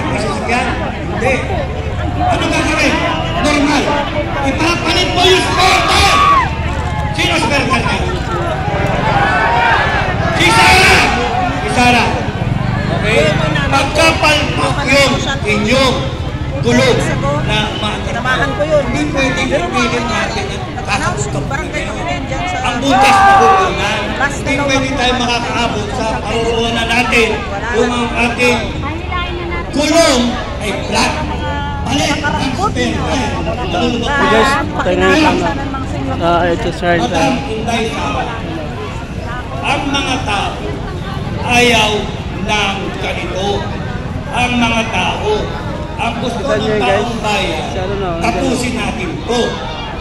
May sasakyan? Hindi. Ano gagawin? Normal. Ipapalit mo yung spare! Sino spare ka na? Si Sara! Si Sara. Okay? Pagkapalpak yung inyong gulong na Tamahan ko yun. hindi pwedeng pipilin natin ang kakagustong kayo. Ang butas magugunan. Hindi pwede tayo makakaabot sa paruroonan natin kung ang ating gulong ay flat. Mali! Ang spare ka. Guys, tayo na yung exercise. Ang mga tao ayaw ng ganito. Ang mga tao ang gusto ng taong bayan, tapusin natin to.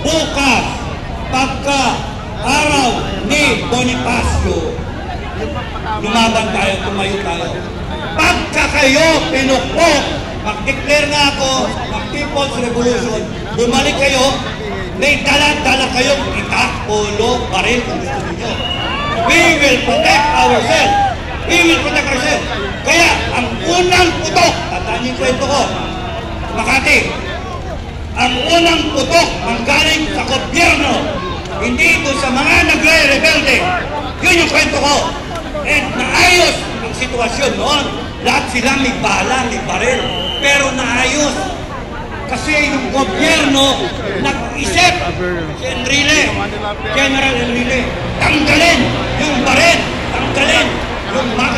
Bukas, pagka araw ni Bonifacio, lumaban tayo, tumayo tayo. Pagka kayo pinukpok, mag-declare nga ako ng People's Revolution, bumalik kayo, may dala-dala kayong itak, polo, baril kung gusto ninyo. We will protect ourselves. We will protect ourselves. Kaya, ang unang putok, tandaan niyo yung kwento ko, Makati, ang unang putok ang galing sa gobyerno, hindi ito sa mga nagre-rebelde. Yun yung kwento ko. And naayos ang sitwasyon noon. Lahat silang may bala, may baril. Pero naayos. Kasi yung gobyerno nag-isip, si Enrile, General Enrile, tanggalin yung baril, tanggalin yung magazine.